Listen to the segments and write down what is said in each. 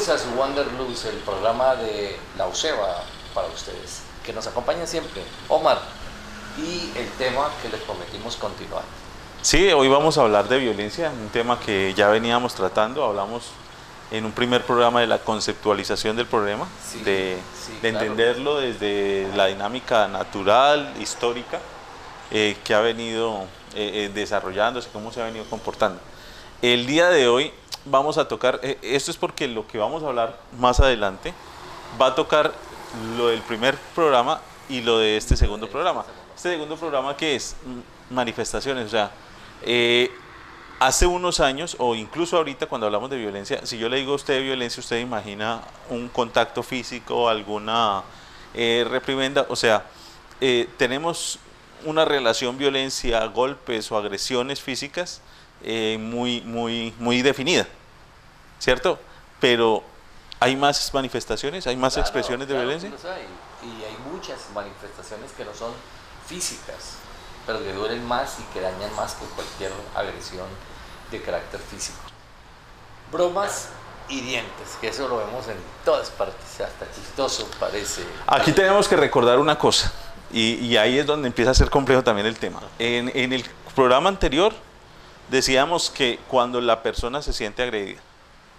Bienvenidos a su Wanderlust, el programa de la UCEBA para ustedes, que nos acompaña siempre, Omar, y el tema que les prometimos continuar. Sí, hoy vamos a hablar de violencia, un tema que ya veníamos tratando, hablamos en un primer programa de la conceptualización del problema, de claro, entenderlo desde la dinámica natural, histórica, que ha venido desarrollándose, cómo se ha venido comportando. El día de hoy vamos a tocar, esto es porque lo que vamos a hablar más adelante va a tocar lo del primer programa y lo de este segundo programa. Este segundo programa, ¿qué es? Manifestaciones, o sea, hace unos años, o incluso ahorita cuando hablamos de violencia, si yo le digo a usted violencia, usted imagina un contacto físico, alguna reprimenda, o sea, tenemos una relación violencia, golpes o agresiones físicas muy definida, ¿cierto? Pero hay más manifestaciones, hay más expresiones de violencia. Y hay muchas manifestaciones que no son físicas, pero que duelen más y que dañan más que cualquier agresión de carácter físico. Bromas hirientes, que eso lo vemos en todas partes, hasta chistoso parece. Aquí tenemos que recordar una cosa, y ahí es donde empieza a ser complejo también el tema. En el programa anterior decíamos que cuando la persona se siente agredida.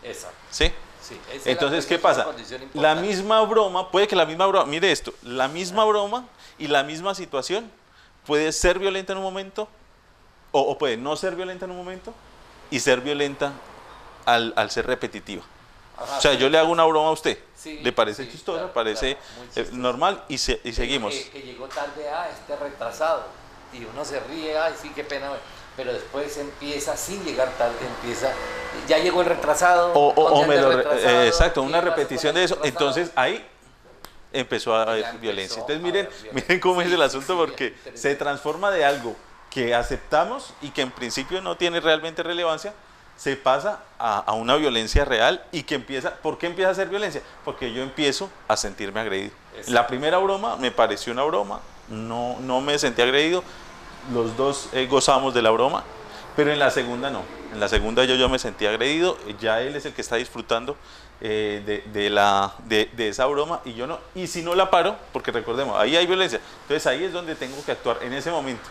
Exacto. ¿Sí? Sí, entonces, ¿qué pasa? La misma broma, puede que la misma broma, mire esto, la misma broma y la misma situación puede ser violenta en un momento o puede no ser violenta en un momento y ser violenta al ser repetitiva. Ajá, o sea, yo le hago una broma a usted, sí, le parece chistosa, claro, parece claro, normal y seguimos. Que llegó tarde, retrasado, y uno se ríe, sí, qué pena, pero después empieza, sin llegar tarde, ya llegó el retrasado. Exacto, una repetición de eso, entonces ahí empezó a haber violencia. Entonces miren cómo es el asunto, porque se transforma de algo que aceptamos y que en principio no tiene realmente relevancia, se pasa a una violencia real y que empieza, ¿por qué empieza a ser violencia? Porque yo empiezo a sentirme agredido. Exacto. La primera broma me pareció una broma, no me sentí agredido, los dos gozamos de la broma, pero en la segunda no. En la segunda yo me sentí agredido, ya él es el que está disfrutando de esa broma y yo no. Y si no la paro, porque recordemos, ahí hay violencia, entonces ahí es donde tengo que actuar, en ese momento,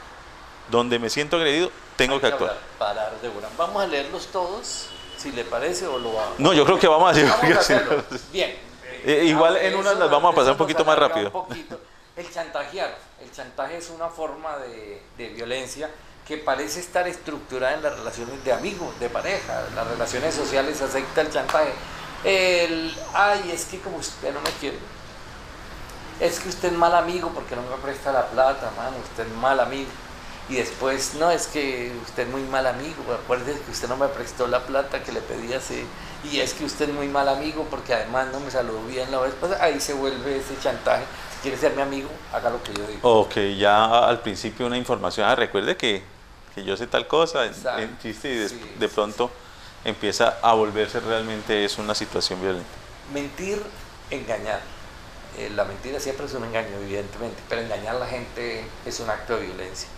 donde me siento agredido, tengo que actuar. Parar de una. Vamos a leerlos todos, si le parece, o lo vamos. No, yo creo que vamos a hacerlo. Bien. Igual en unas las vamos a pasar un poquito más rápido. El chantajear. El chantaje es una forma de violencia que parece estar estructurada en las relaciones de amigos, de pareja. Las relaciones sociales aceptan el chantaje. Es que como usted no me quiere, es que usted es mal amigo porque no me presta la plata, mano, usted es mal amigo. Y después, no, es que usted es muy mal amigo, acuérdese que usted no me prestó la plata que le pedí hace, y es que usted es muy mal amigo porque además no me saludó bien la vez pasada. Ahí se vuelve ese chantaje. Si quiere ser mi amigo, haga lo que yo digo. Ok, ya al principio una información, recuerde que yo sé tal cosa, en chiste, y de pronto empieza a volverse realmente es una situación violenta. Mentir, engañar. La mentira siempre es un engaño, evidentemente, pero engañar a la gente es un acto de violencia.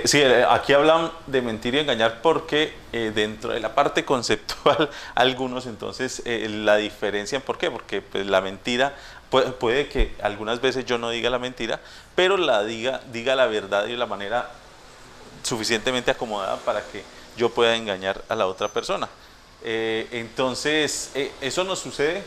Sí, aquí hablan de mentir y engañar porque dentro de la parte conceptual algunos entonces la diferencian. ¿Por qué? Porque pues, la mentira puede que algunas veces yo no diga la mentira, pero diga la verdad y de la manera suficientemente acomodada para que yo pueda engañar a la otra persona. Entonces, eso nos sucede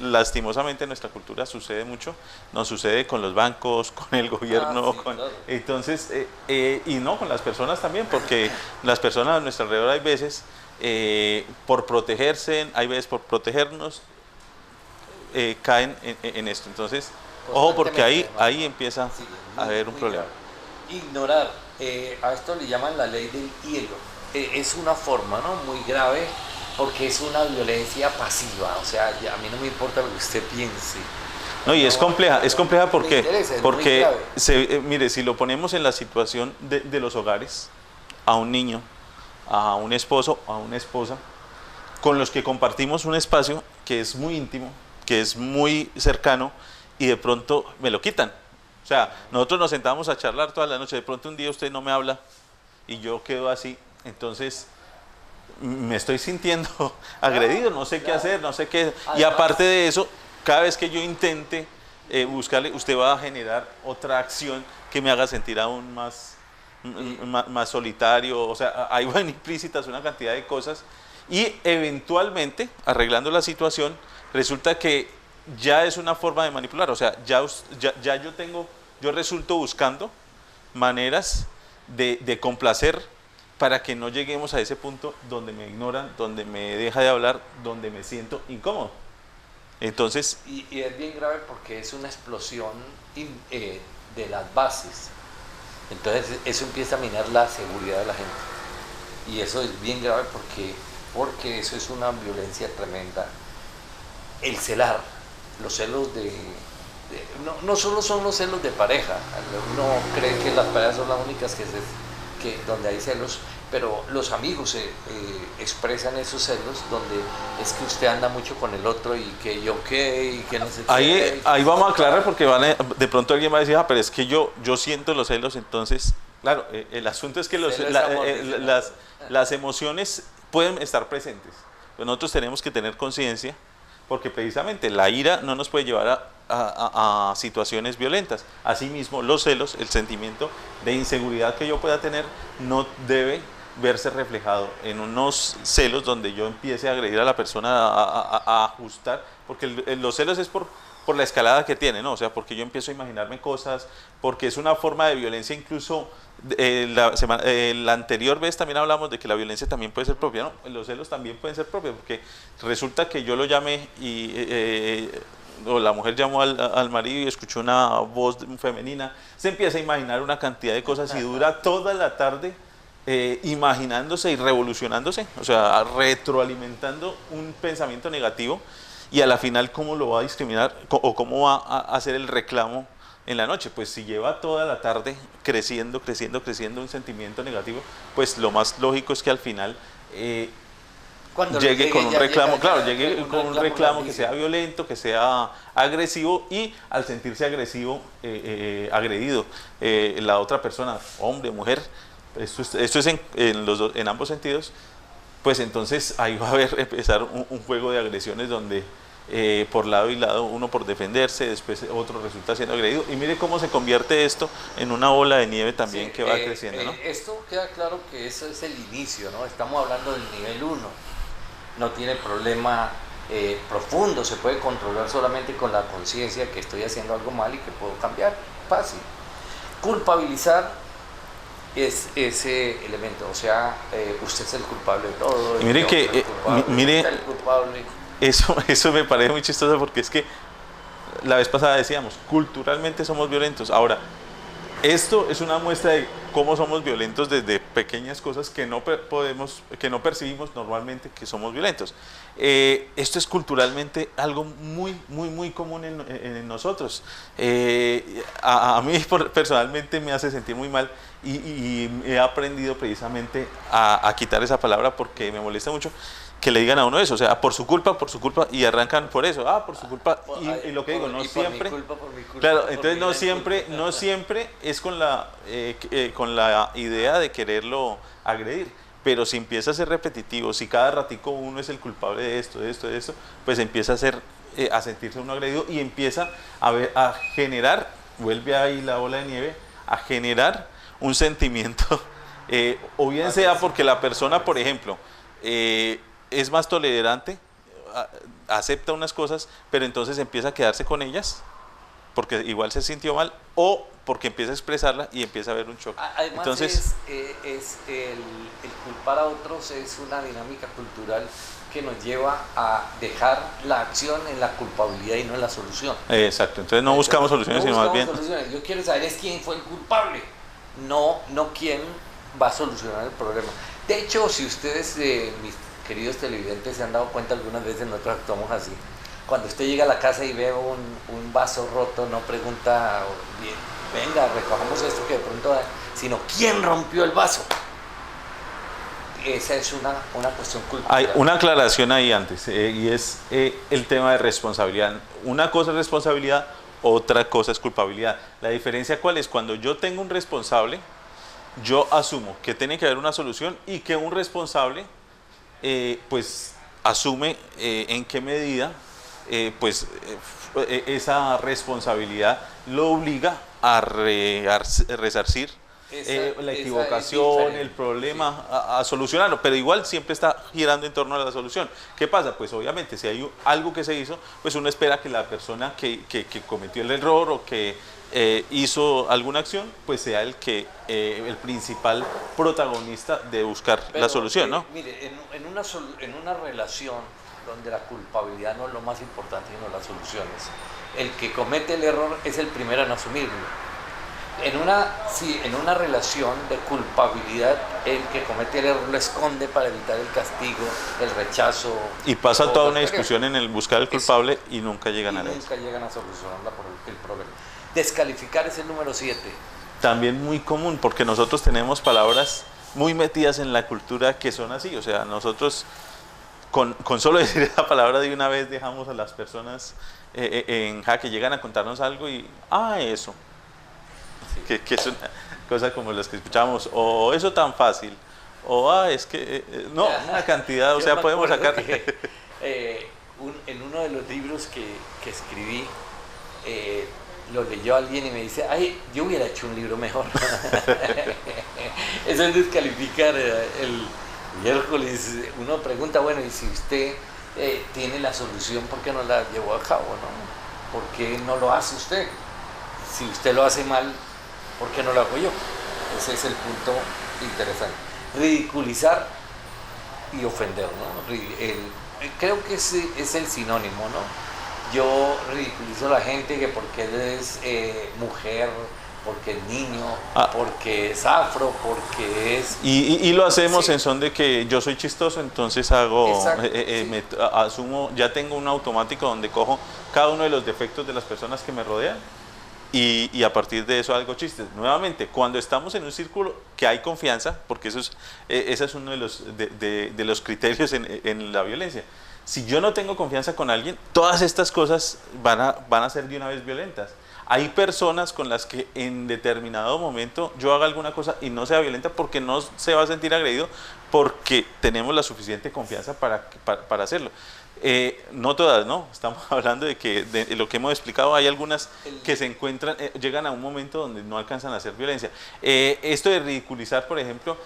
lastimosamente en nuestra cultura, sucede mucho, nos sucede con los bancos, con el gobierno, claro. Entonces, y no con las personas también, porque las personas a nuestro alrededor hay veces, por protegerse, hay veces por protegernos, caen en esto. Entonces, ojo, porque ahí empieza a haber un problema. Ignorar, a esto le llaman la ley del hielo. Es una forma, ¿no?, muy grave, porque es una violencia pasiva. O sea, a mí no me importa lo que usted piense. No, y es compleja porque mire, si lo ponemos en la situación de los hogares, a un niño, a un esposo, a una esposa, con los que compartimos un espacio que es muy íntimo, que es muy cercano, y de pronto me lo quitan. O sea, nosotros nos sentamos a charlar toda la noche, de pronto un día usted no me habla y yo quedo así, entonces me estoy sintiendo agredido, no sé qué hacer, no sé qué. Además, y aparte de eso, cada vez que yo intente buscarle, usted va a generar otra acción que me haga sentir aún más solitario. O sea, ahí van implícitas una cantidad de cosas y eventualmente, arreglando la situación, resulta que ya es una forma de manipular. O sea, ya yo resulto buscando maneras de complacer para que no lleguemos a ese punto donde me ignoran, donde me deja de hablar, donde me siento incómodo. Entonces... Y es bien grave porque es una explosión de las bases. Entonces eso empieza a minar la seguridad de la gente. Y eso es bien grave porque eso es una violencia tremenda. El celar, los celos no solo son los celos de pareja. Uno cree que las parejas son las únicas donde hay celos, pero los amigos expresan esos celos donde es que usted anda mucho con el otro y que yo qué y que no sé qué. Ahí vamos a aclarar porque de pronto alguien va a decir, pero es que yo siento los celos, entonces, claro, el asunto es que las emociones pueden estar presentes, pero nosotros tenemos que tener conciencia porque precisamente la ira no nos puede llevar a situaciones violentas. Asimismo, los celos, el sentimiento de inseguridad que yo pueda tener, no debe verse reflejado en unos celos donde yo empiece a agredir a la persona, a ajustar, porque los celos es por la escalada que tiene, ¿no? O sea, porque yo empiezo a imaginarme cosas, porque es una forma de violencia. Incluso la anterior vez también hablamos de que la violencia también puede ser propia, ¿no? Los celos también pueden ser propios, porque resulta que yo lo llamé o la mujer llamó al marido y escuchó una voz femenina, se empieza a imaginar una cantidad de cosas y dura toda la tarde imaginándose y revolucionándose, o sea, retroalimentando un pensamiento negativo, y a la final, ¿cómo lo va a discriminar o cómo va a hacer el reclamo en la noche? Pues si lleva toda la tarde creciendo un sentimiento negativo, pues lo más lógico es que al final llegue con un reclamo, llegue con un reclamo que sea violento, que sea agresivo, y al sentirse agresivo, agredido, la otra persona, hombre, mujer, esto es en ambos sentidos, pues entonces ahí va a empezar un juego de agresiones donde por lado y lado, uno por defenderse, después otro resulta siendo agredido, y mire cómo se convierte esto en una bola de nieve también, que va creciendo, ¿no? Esto queda claro que eso es el inicio, ¿no? Estamos hablando del nivel 1, no tiene problema profundo, se puede controlar solamente con la conciencia que estoy haciendo algo mal y que puedo cambiar, fácil. Culpabilizar es ese elemento, o sea, usted es el culpable de todo. Y mire que, mire, usted es el culpable. Eso me parece muy chistoso, porque es que la vez pasada decíamos, culturalmente somos violentos. Ahora, esto es una muestra de cómo somos violentos desde pequeñas cosas que no percibimos normalmente que somos violentos. Esto es culturalmente algo muy, muy, muy común en nosotros. A mí personalmente me hace sentir muy mal, y he aprendido precisamente a quitar esa palabra porque me molesta mucho que le digan a uno eso, o sea, por su culpa, y arrancan por eso, por su culpa, y lo que digo, no siempre, por mi culpa, claro, entonces no siempre es con la idea de quererlo agredir, pero si empieza a ser repetitivo, si cada ratico uno es el culpable de esto, pues empieza a sentirse uno agredido, y empieza a generar, vuelve ahí la bola de nieve, a generar un sentimiento, o bien sea porque la persona, por ejemplo, es más tolerante, acepta unas cosas, pero entonces empieza a quedarse con ellas porque igual se sintió mal, o porque empieza a expresarla y empieza a haber un choque. Además, entonces, el culpar a otros es una dinámica cultural que nos lleva a dejar la acción en la culpabilidad y no en la solución. Exacto, entonces no buscamos soluciones, sino más bien... Soluciones. Yo quiero saber es quién fue el culpable, no quién va a solucionar el problema. De hecho, si ustedes, mis queridos televidentes, se han dado cuenta, algunas veces nosotros actuamos así. Cuando usted llega a la casa y ve un vaso roto, no pregunta, bien, venga, recojamos esto que de pronto, sino ¿quién rompió el vaso? Esa es una cuestión cultural. Hay una aclaración ahí antes, y es el tema de responsabilidad. Una cosa es responsabilidad, otra cosa es culpabilidad. La diferencia, ¿cuál es? Cuando yo tengo un responsable, yo asumo que tiene que haber una solución y que un responsable pues asume en qué medida esa responsabilidad lo obliga a resarcir la equivocación, el problema, sí, a solucionarlo, pero igual siempre está girando en torno a la solución. ¿Qué pasa? Pues obviamente si hay algo que se hizo, pues uno espera que la persona que cometió el error o que hizo alguna acción, pues sea el principal protagonista de buscar la solución, ¿no? Mire, en una relación donde la culpabilidad no es lo más importante, sino las soluciones, el que comete el error es el primero en asumirlo. En una relación de culpabilidad, el que comete el error lo esconde para evitar el castigo, el rechazo. Y pasa toda una discusión en el buscar el culpable y nunca llegan a eso. Nunca llegan a solucionar el problema. Descalificar es el número 7. También muy común, porque nosotros tenemos palabras muy metidas en la cultura que son así. O sea, nosotros con solo decir la palabra de una vez dejamos a las personas en jaque, llegan a contarnos algo y eso. Que es una cosa como las que escuchamos, o eso tan fácil, o es que no, una cantidad, o sea, podemos sacar. En uno de los libros que escribí, lo leyó alguien y me dice, yo hubiera hecho un libro mejor. Eso es descalificar. El miércoles uno pregunta, bueno, y si usted tiene la solución, ¿por qué no la llevó a cabo, no? ¿Por qué no lo hace usted? Si usted lo hace mal, ¿por qué no lo hago yo? Ese es el punto interesante. Ridiculizar y ofender, ¿no? Creo que ese es el sinónimo, ¿no? Yo ridiculizo a la gente que porque él es mujer, porque es niño, porque es afro, porque es... Y lo hacemos en son de que yo soy chistoso, entonces asumo, ya tengo un automático donde cojo cada uno de los defectos de las personas que me rodean. Y a partir de eso hago chistes. Nuevamente, cuando estamos en un círculo que hay confianza, porque ese es uno de los criterios en la violencia. Si yo no tengo confianza con alguien, todas estas cosas van a ser de una vez violentas. Hay personas con las que en determinado momento yo haga alguna cosa y no sea violenta porque no se va a sentir agredido, porque tenemos la suficiente confianza para hacerlo. No todas, ¿no? Estamos hablando de lo que hemos explicado. Hay algunas que se encuentran, llegan a un momento donde no alcanzan a hacer violencia. Esto de ridiculizar, por ejemplo,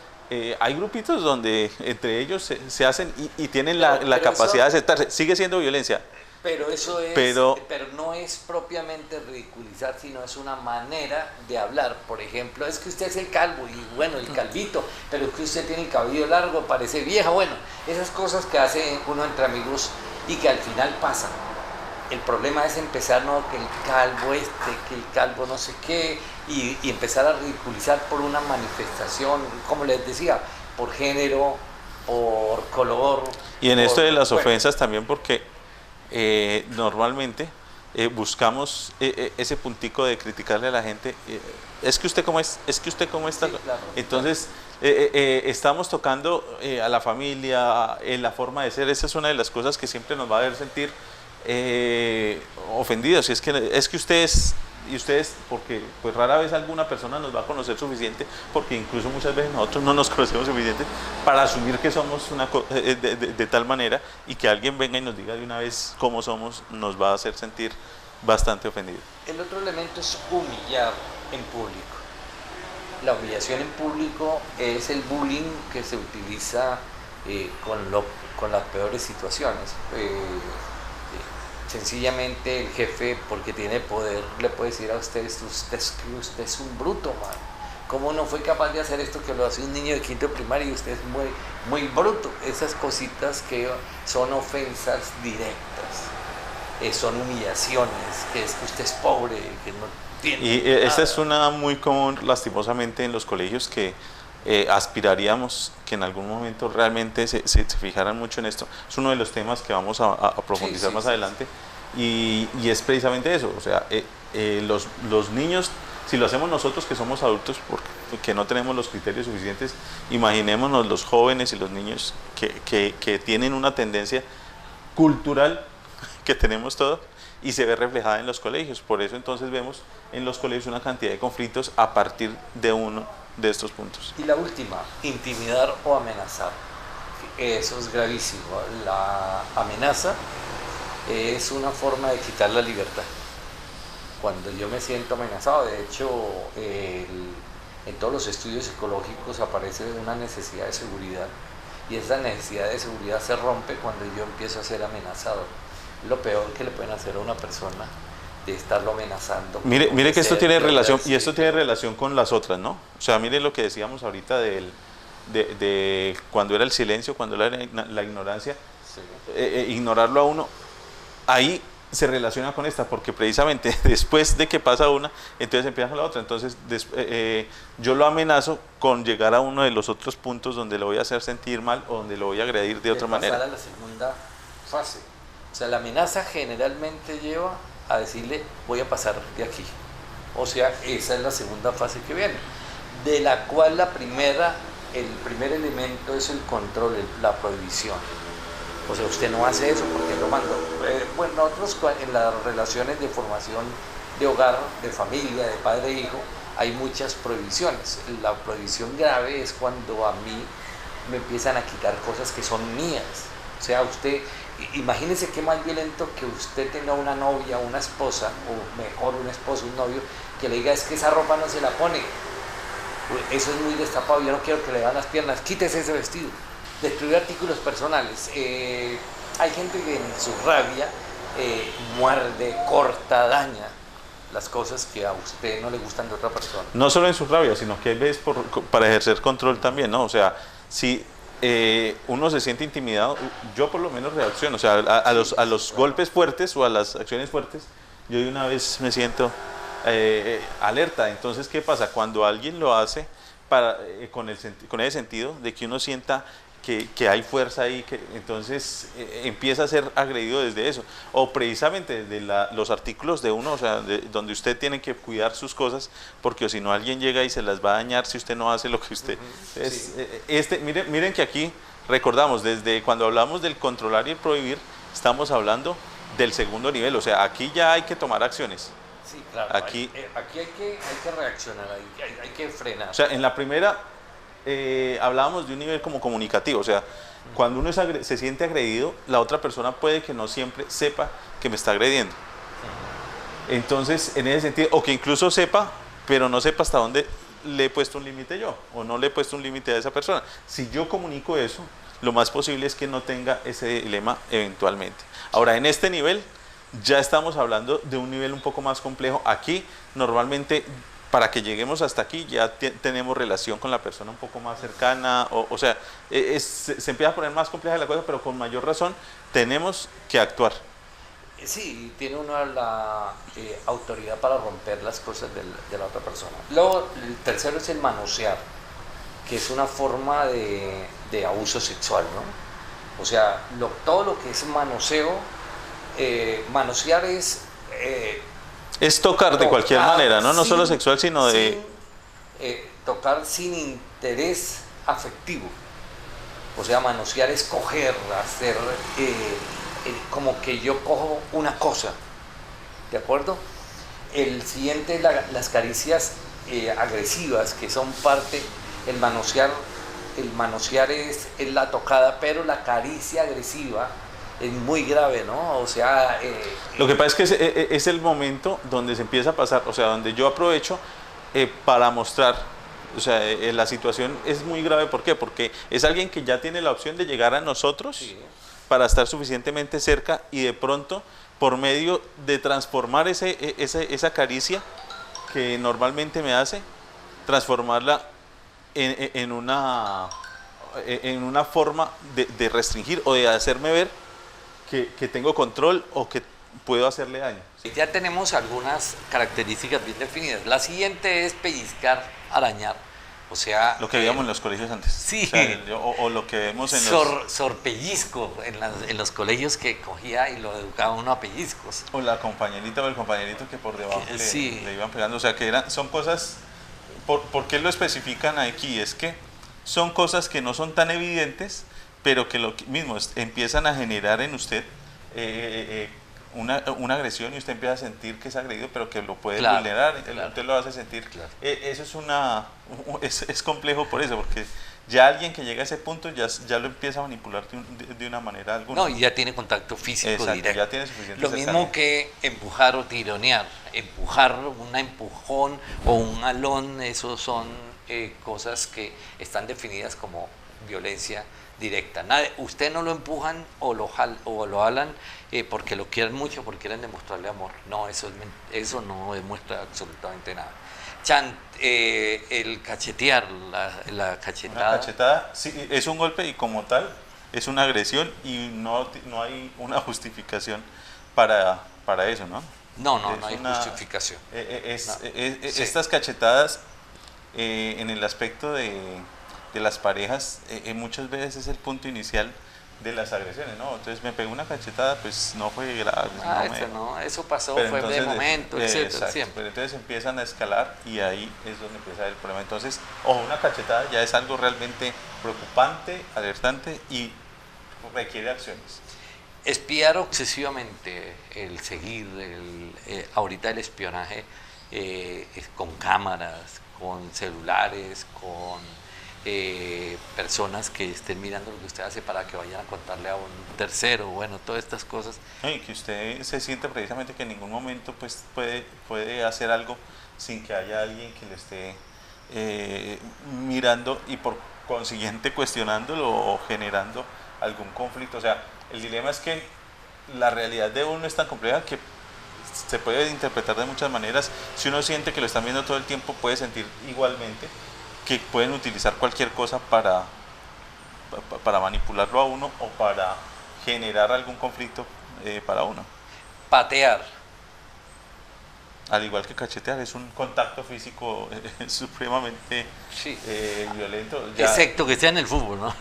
hay grupitos donde entre ellos se hacen y tienen la capacidad de aceptarse. Sigue siendo violencia. Pero eso es, pero no es propiamente ridiculizar, sino es una manera de hablar. Por ejemplo, es que usted es el calvo, y bueno, el calvito, pero es que usted tiene el cabello largo, parece vieja. Bueno, esas cosas que hace uno entre amigos y que al final pasan. El problema es empezar, ¿no? Que el calvo que el calvo no sé qué, y empezar a ridiculizar por una manifestación, como les decía, por género, por color. Y en esto de las ofensas también, porque normalmente buscamos ese puntico de criticarle a la gente, es que usted cómo es que usted cómo está, sí, claro, entonces estamos tocando a la familia, en la forma de ser. Esa es una de las cosas que siempre nos va a hacer sentir ofendidos. Y es que ustedes, porque pues rara vez alguna persona nos va a conocer suficiente, porque incluso muchas veces nosotros no nos conocemos suficiente para asumir que somos de tal manera, y que alguien venga y nos diga de una vez cómo somos, nos va a hacer sentir bastante ofendidos. El otro elemento es humillar en público. La humillación en público es el bullying que se utiliza con las peores situaciones. Sencillamente el jefe, porque tiene poder, le puede decir a usted es un bruto, man. ¿Cómo no fue capaz de hacer esto que lo hace un niño de quinto primario y usted es muy, muy bruto? Esas cositas que son ofensas directas, son humillaciones, que es que usted es pobre, que no tiene y esta es una muy común, lastimosamente, en los colegios, que aspiraríamos que en algún momento realmente se fijaran mucho en esto. Es uno de los temas que vamos a profundizar más adelante, y es precisamente eso. O sea, los niños, si lo hacemos nosotros que somos adultos, porque no tenemos los criterios suficientes, imaginémonos los jóvenes y los niños que tienen una tendencia cultural que tenemos todos y se ve reflejada en los colegios. Por eso entonces vemos en los colegios una cantidad de conflictos a partir de uno de estos puntos. Y la última, intimidar o amenazar. Eso es gravísimo. La amenaza es una forma de quitar la libertad. Cuando yo me siento amenazado, de hecho, en todos los estudios psicológicos aparece una necesidad de seguridad, y esa necesidad de seguridad se rompe cuando yo empiezo a ser amenazado. Lo peor que le pueden hacer a una persona, de estarlo amenazando. Mire que esto tiene relación, y esto tiene relación con las otras, ¿no? O sea, mire lo que decíamos ahorita de cuando era el silencio, cuando era la ignorancia, sí. Ignorarlo a uno, ahí se relaciona con esta, porque precisamente después de que pasa una, entonces empieza la otra. Entonces yo lo amenazo con llegar a uno de los otros puntos donde lo voy a hacer sentir mal o donde lo voy a agredir de otra manera. Pasar a la segunda fase. O sea, la amenaza generalmente lleva a decirle, voy a pasar de aquí. O sea, esa es la segunda fase que viene, de la cual el primer elemento es el control, la prohibición. O sea, usted no hace eso porque lo mando. Bueno, nosotros en las relaciones de formación de hogar, de familia, de padre e hijo, hay muchas prohibiciones. La prohibición grave es cuando a mí me empiezan a quitar cosas que son mías. O sea, usted, imagínese qué más violento que usted tenga una novia, una esposa, o mejor un esposo, un novio, que le diga, es que esa ropa no se la pone. Eso es muy destapado, yo no quiero que le vean las piernas, quítese ese vestido. Destruir artículos personales. Hay gente que en su rabia muerde, corta, daña las cosas que a usted no le gustan de otra persona. No solo en su rabia, sino que hay veces para ejercer control también, ¿no? O sea, si uno se siente intimidado, yo por lo menos reacciono, o sea, a los golpes fuertes o a las acciones fuertes, yo de una vez me siento alerta. Entonces, ¿qué pasa? Cuando alguien lo hace con ese sentido de que uno sienta que hay fuerza ahí, entonces empieza a ser agredido desde eso, o precisamente desde los artículos de uno, o sea, donde usted tiene que cuidar sus cosas, porque si no alguien llega y se las va a dañar si usted no hace lo que usted... Sí. Miren que aquí recordamos, desde cuando hablamos del controlar y el prohibir, estamos hablando del segundo nivel, o sea, aquí ya hay que tomar acciones. Sí, claro, aquí hay que reaccionar, hay que frenar. O sea, en la primera... hablábamos de un nivel como comunicativo, o sea, cuando uno se siente agredido, la otra persona puede que no siempre sepa que me está agrediendo. Entonces, en ese sentido, o que incluso sepa, pero no sepa hasta dónde le he puesto un límite yo, o no le he puesto un límite a esa persona. Si yo comunico eso, lo más posible es que no tenga ese dilema eventualmente. Ahora, en este nivel, ya estamos hablando de un nivel un poco más complejo. Aquí, normalmente, para que lleguemos hasta aquí ya tenemos relación con la persona un poco más cercana, o sea, se empieza a poner más compleja la cosa, pero con mayor razón tenemos que actuar. Sí, tiene uno la autoridad para romper las cosas de la otra persona. Luego, el tercero es el manosear, que es una forma de abuso sexual, ¿no? O sea, todo lo que es manoseo, manosear es... es tocar de cualquier manera, ¿no? No solo sexual, sino de... tocar sin interés afectivo. O sea, manosear es coger, hacer como que yo cojo una cosa. ¿De acuerdo? El siguiente es las caricias agresivas, que son parte... El manosear es la tocada, pero la caricia agresiva es muy grave, ¿no? O sea... Lo que pasa es que es el momento donde se empieza a pasar, o sea, donde yo aprovecho para mostrar, o sea, la situación es muy grave. ¿Por qué? Porque es alguien que ya tiene la opción de llegar a nosotros, sí, para estar suficientemente cerca, y de pronto, por medio de transformar esa caricia que normalmente me hace, transformarla en una forma de restringir o de hacerme ver que tengo control o que puedo hacerle daño. Ya tenemos algunas características bien definidas. La siguiente es pellizcar, arañar. O sea... Lo que veíamos en los colegios antes. Sí. O sea, o lo que vemos en sorpellizco en los colegios, que cogía y lo educaba uno a pellizcos. O la compañerita o el compañerito que por debajo sí, le iban pegando. O sea, que son cosas... ¿Por qué lo especifican aquí? Es que son cosas que no son tan evidentes, pero que lo mismo empiezan a generar en usted una agresión, y usted empieza a sentir que es agredido, pero que lo puede vulnerar, usted lo hace sentir. Eso es complejo por eso, porque ya alguien que llega a ese punto ya lo empieza a manipular de una manera alguna. No, y ya tiene contacto físico. Exacto, directo. ya tiene suficiente Lo cercanía. mismo que empujar o tironear. Empujar, un empujón o un alón, esos son cosas que están definidas como violencia directa. Usted no lo empujan o lo jalan porque lo quieren mucho, porque quieren demostrarle amor. No, eso no demuestra absolutamente nada. El cachetear, la cachetada. Una cachetada sí, es un golpe y como tal es una agresión y no hay una justificación para eso, ¿no? No hay justificación. Sí. Estas cachetadas en el aspecto de las parejas muchas veces es el punto inicial de las agresiones, ¿no? Entonces me pegó una cachetada, pues no fue grave. Eso pasó, pero fue entonces, de momento, etcétera, exacto, siempre. pero entonces empiezan a escalar y ahí es donde empieza el problema. Entonces, una cachetada ya es algo realmente preocupante, alertante y requiere acciones. Espiar obsesivamente, el seguir, ahorita el espionaje con cámaras, con celulares, con personas que estén mirando lo que usted hace para que vayan a contarle a un tercero, bueno, todas estas cosas. Y que usted se siente precisamente que en ningún momento pues puede hacer algo sin que haya alguien que le esté mirando y por consiguiente cuestionándolo o generando algún conflicto. O sea, el dilema es que la realidad de uno es tan compleja que se puede interpretar de muchas maneras. Si uno siente que lo están viendo todo el tiempo, puede sentir igualmente que pueden utilizar cualquier cosa para manipularlo a uno o para generar algún conflicto para uno. Patear. Al igual que cachetear, es un contacto físico supremamente violento. Excepto que sea en el fútbol, ¿no?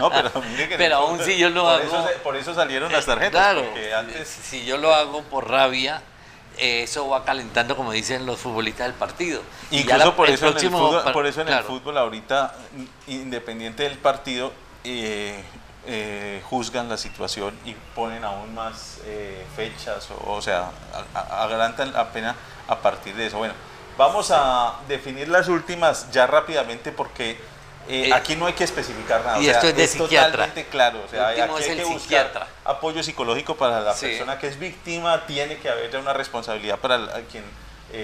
No, pero mire que pero aún si yo lo hago... Por eso salieron las tarjetas. Claro, porque antes... si yo lo hago por rabia, eso va calentando, como dicen los futbolistas del partido. Incluso por eso en el fútbol ahorita, independiente del partido, juzgan la situación y ponen aún más fechas, o sea, adelantan la pena a partir de eso. Bueno, vamos a definir las últimas ya rápidamente porque aquí no hay que especificar nada. Y esto es de psiquiatra. Totalmente claro. O sea, aquí hay que buscar apoyo psicológico para la persona que es víctima, tiene que haber ya una responsabilidad para quien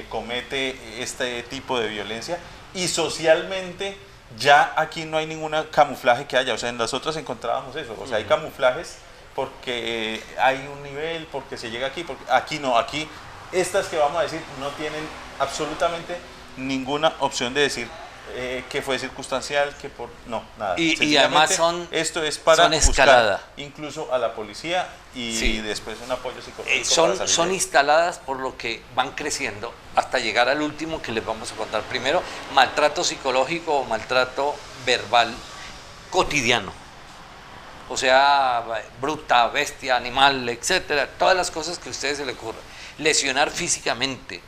comete este tipo de violencia y socialmente ya aquí no hay ningún camuflaje que haya. O sea, en las otras encontrábamos eso. O sea, hay camuflajes porque hay un nivel, porque se llega aquí, porque aquí no, aquí estas que vamos a decir no tienen absolutamente ninguna opción de decir que fue circunstancial, que por... No, nada. Y además esto es para buscar incluso a la policía y después un apoyo psicológico. Son instaladas por lo que van creciendo hasta llegar al último que les vamos a contar. Primero, maltrato psicológico o maltrato verbal cotidiano. O sea, bruta, bestia, animal, etcétera. Todas las cosas que a ustedes se les ocurran. Lesionar físicamente.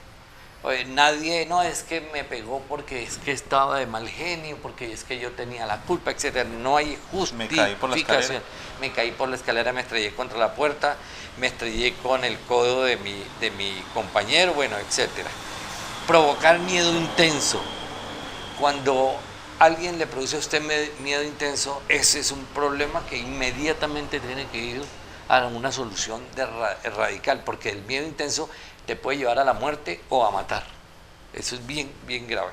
Nadie, no, es que me pegó porque es que estaba de mal genio, porque es que yo tenía la culpa, etcétera. No hay justificación. Me caí por la escalera, me estrellé contra la puerta, me estrellé con el codo de mi compañero, bueno, etcétera. Provocar miedo intenso. Cuando alguien le produce a usted miedo intenso, ese es un problema que inmediatamente tiene que ir a una solución radical, porque el miedo intenso te puede llevar a la muerte o a matar. Eso es bien, bien grave.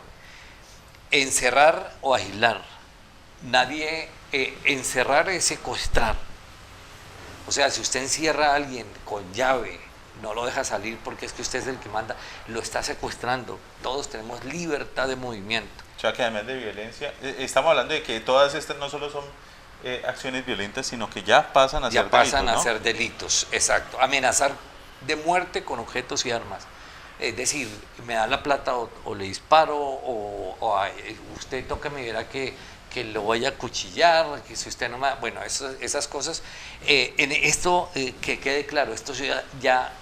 Encerrar o aislar. Encerrar es secuestrar. O sea, si usted encierra a alguien con llave, no lo deja salir porque es que usted es el que manda, lo está secuestrando. Todos tenemos libertad de movimiento. O sea, que además de violencia, estamos hablando de que todas estas no solo son acciones violentas, sino que ya pasan a ser delitos. Ya pasan a ser delitos, exacto. Amenazar de muerte con objetos y armas. Es decir, me da la plata o le disparo o usted toca me verá que lo voy a acuchillar, que si usted no me... Bueno, esas cosas. En esto, que quede claro, esto ya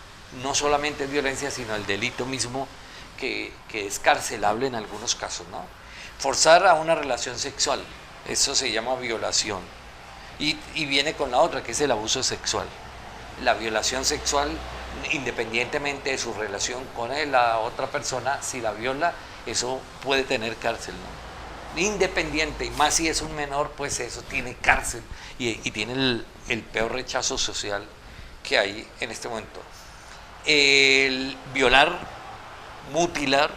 no solamente es violencia, sino el delito mismo que es carcelable en algunos casos, ¿no? Forzar a una relación sexual, eso se llama violación. Y viene con la otra, que es el abuso sexual. La violación sexual, independientemente de su relación con la otra persona, si la viola, eso puede tener cárcel, ¿no? independiente, y más si es un menor, pues eso tiene cárcel y tiene el peor rechazo social que hay en este momento. El violar, mutilar,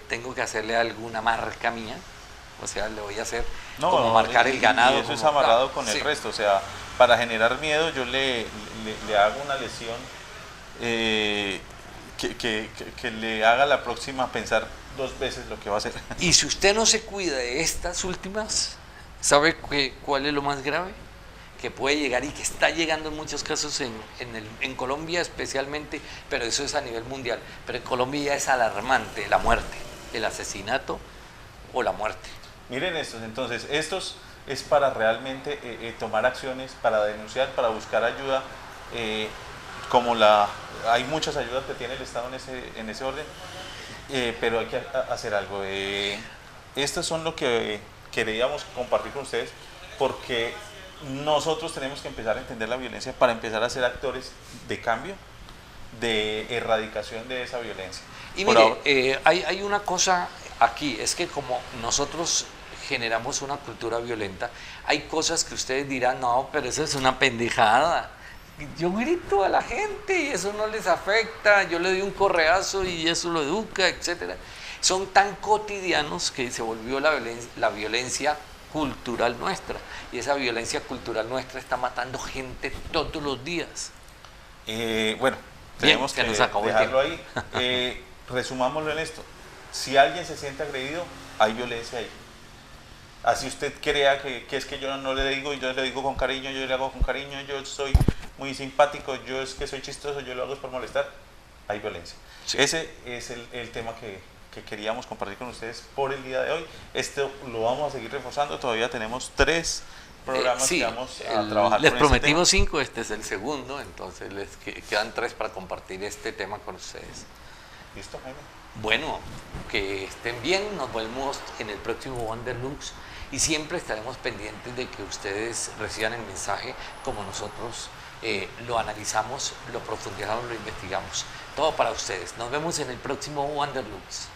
tengo que hacerle alguna marca mía, o sea, le voy a hacer como marcar el ganado. Y eso es amarrado con el resto, o sea, para generar miedo yo le hago una lesión que le haga la próxima pensar 2 veces lo que va a hacer. Y si usted no se cuida de estas últimas, ¿sabe cuál es lo más grave? Que puede llegar y que está llegando en muchos casos en Colombia especialmente, pero eso es a nivel mundial. Pero en Colombia ya es alarmante la muerte, el asesinato o la muerte. Miren estos es para realmente tomar acciones, para denunciar, para buscar ayuda, hay muchas ayudas que tiene el Estado en ese orden, pero hay que hacer algo. Estos son lo que queríamos compartir con ustedes, porque nosotros tenemos que empezar a entender la violencia para empezar a ser actores de cambio, de erradicación de esa violencia. Y mire, hay una cosa aquí, es que como nosotros generamos una cultura violenta, hay cosas que ustedes dirán, no, pero eso es una pendejada. Yo grito a la gente y eso no les afecta, yo le doy un correazo y eso lo educa, etcétera. Son tan cotidianos que se volvió la violencia cultural nuestra, y esa violencia cultural nuestra está matando gente todos los días. Bueno, tenemos que dejarlo ahí. Resumámoslo en esto: si alguien se siente agredido, hay violencia ahí. Así usted crea que es que yo no le digo, y yo le digo con cariño, yo le hago con cariño, yo soy muy simpático, yo es que soy chistoso, yo lo hago por molestar, hay violencia. Sí. Ese es el tema que queríamos compartir con ustedes por el día de hoy. Esto lo vamos a seguir reforzando, todavía tenemos 3 programas que vamos a trabajar. Les prometimos 5, este es el segundo, entonces les quedan 3 para compartir este tema con ustedes. ¿Listo, Jaime? Bueno, que estén bien, nos vemos en el próximo Wanderlux y siempre estaremos pendientes de que ustedes reciban el mensaje como nosotros lo analizamos, lo profundizamos, lo investigamos. Todo para ustedes. Nos vemos en el próximo Wanderlux.